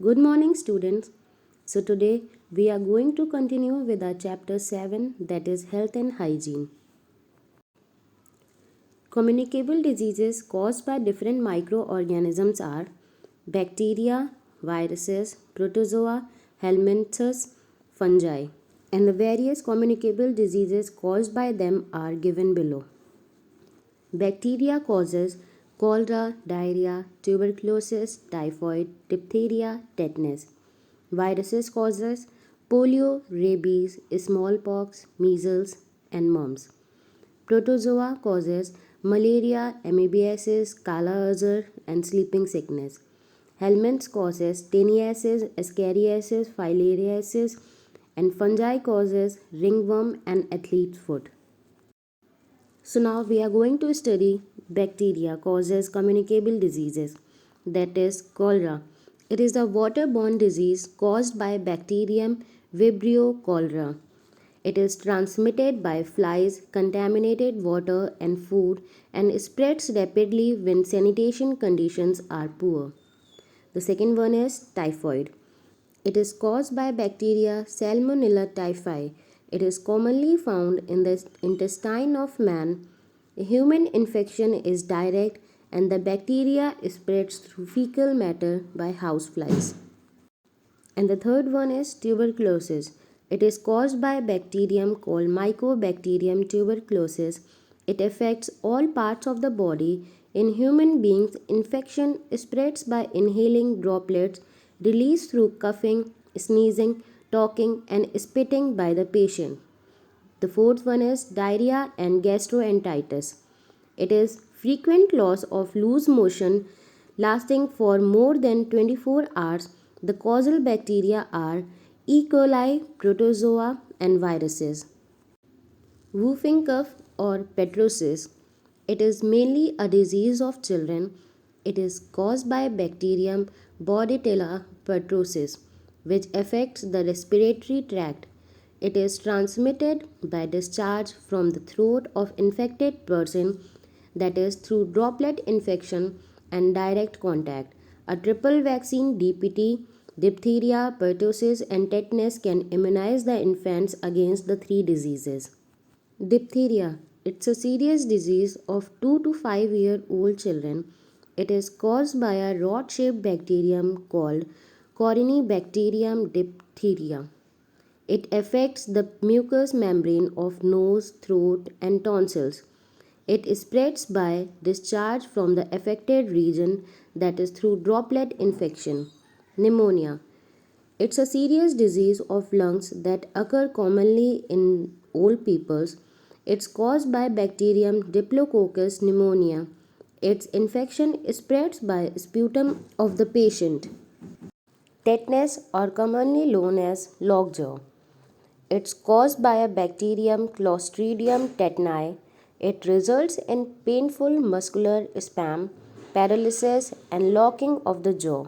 Good morning, students. So, today we are going to continue with our chapter 7, that is health and hygiene. Communicable diseases caused by different microorganisms are bacteria, viruses, protozoa, helminths, fungi, and the various communicable diseases caused by them are given below. Bacteria causes cholera, diarrhea, tuberculosis, typhoid, diphtheria, tetanus. Viruses causes polio, rabies, smallpox, measles, and mumps. Protozoa causes malaria, amoebiasis, kala azar, and sleeping sickness. Helminths causes teniasis, ascariasis, filariasis, and fungi causes ringworm and athlete's foot. So now we are going to study bacteria causes communicable diseases, that is cholera. It is a waterborne disease caused by bacterium Vibrio cholera. It is transmitted by flies, contaminated water and food, and spreads rapidly when sanitation conditions are poor. The second one is typhoid. It is caused by bacteria Salmonella typhi. It is commonly found in the intestine of man. A human infection is direct and the bacteria spreads through fecal matter by houseflies. And the third one is tuberculosis. It is caused by a bacterium called Mycobacterium tuberculosis. It affects all parts of the body. In human beings, infection spreads by inhaling droplets released through coughing, sneezing, talking, and spitting by the patient. The fourth one is diarrhea and gastroenteritis. It is frequent loss of loose motion lasting for more than 24 hours. The causal bacteria are E. coli, protozoa, and viruses. Whooping cough or pertussis. It is mainly a disease of children. It is caused by bacterium Bordetella pertussis, which affects the respiratory tract. It is transmitted by discharge from the throat of infected person, that is through droplet infection and direct contact. A triple vaccine DPT, diphtheria, pertussis and tetanus can immunize the infants against the three diseases. Diphtheria. It's a serious disease of 2 to 5-year-old children. It is caused by a rod-shaped bacterium called Corynebacterium diphtheria. It affects the mucous membrane of nose, throat, and tonsils. It spreads by discharge from the affected region, that is through droplet infection. Pneumonia. It's a serious disease of lungs that occur commonly in old peoples. It's caused by bacterium Diplococcus pneumonia. Its infection spreads by sputum of the patient. Tetanus, or commonly known as lockjaw. It's caused by a bacterium Clostridium tetani. It results in painful muscular spasm, paralysis, and locking of the jaw.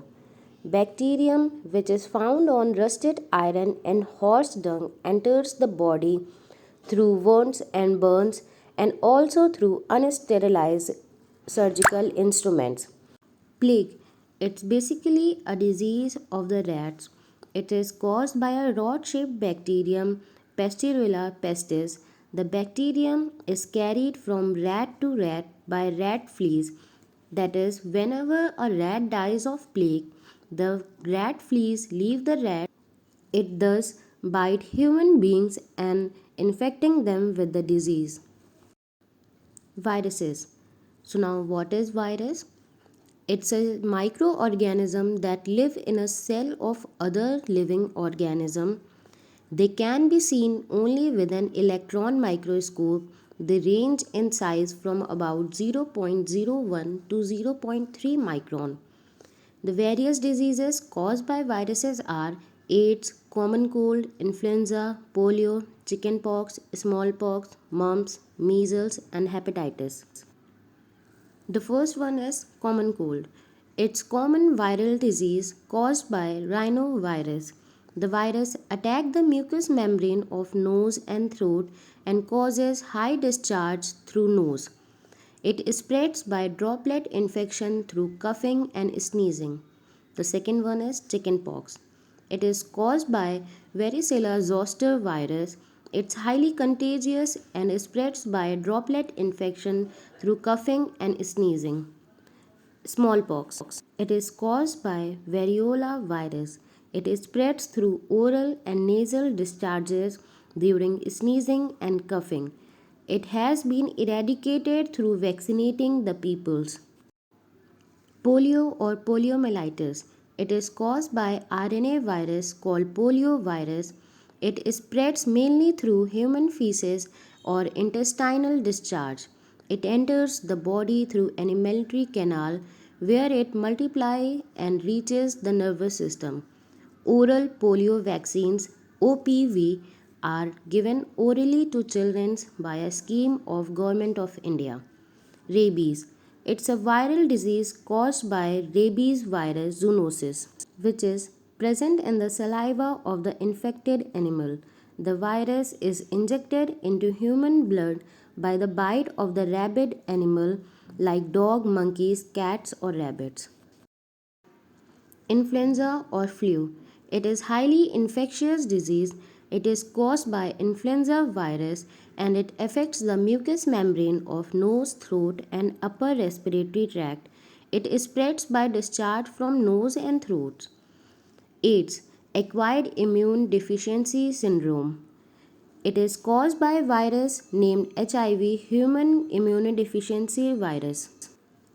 Bacterium, which is found on rusted iron and horse dung, enters the body through wounds and burns and also through unsterilized surgical instruments. Plague. It's basically a disease of the rats. It is caused by a rod-shaped bacterium, Pasteurella pestis. The bacterium is carried from rat to rat by rat fleas. That is, whenever a rat dies of plague, the rat fleas leave the rat. It thus bite human beings and infecting them with the disease. Viruses. So now what is virus? It's a microorganism that live in a cell of other living organism. They can be seen only with an electron microscope. They range in size from about 0.01 to zero point 0.3 micron. The various diseases caused by viruses are AIDS, common cold, influenza, polio, chickenpox, smallpox, mumps, measles, and hepatitis. The first one is common cold. It's common viral disease caused by rhinovirus. The virus attacks the mucous membrane of nose and throat and causes high discharge through nose. It spreads by droplet infection through coughing and sneezing. The second one is chickenpox. It is caused by varicella zoster virus. It's highly contagious and spreads by droplet infection through coughing and sneezing. Smallpox. It is caused by variola virus. It spreads through oral and nasal discharges during sneezing and coughing. It has been eradicated through vaccinating the peoples. Polio or poliomyelitis. It is caused by RNA virus called poliovirus. It spreads mainly through human feces or intestinal discharge. It enters the body through an alimentary canal where it multiplies and reaches the nervous system. Oral polio vaccines OPV are given orally to children by a scheme of Government of India. Rabies. It's a viral disease caused by rabies virus zoonosis, which is present in the saliva of the infected animal. The virus is injected into human blood by the bite of the rabid animal like dog, monkeys, cats, or rabbits. Influenza or flu. It is highly infectious disease. It is caused by influenza virus and it affects the mucous membrane of nose, throat and upper respiratory tract. It spreads by discharge from nose and throat. AIDS, acquired immune deficiency syndrome. It is caused by a virus named HIV, human immunodeficiency virus.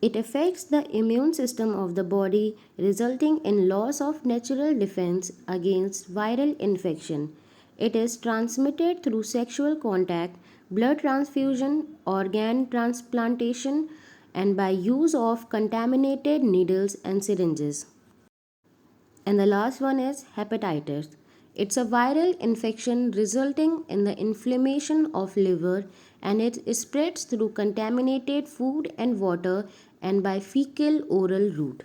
It affects the immune system of the body, resulting in loss of natural defense against viral infection. It is transmitted through sexual contact, blood transfusion, organ transplantation, and by use of contaminated needles and syringes. And the last one is hepatitis. It's a viral infection resulting in the inflammation of liver and it spreads through contaminated food and water and by fecal oral route.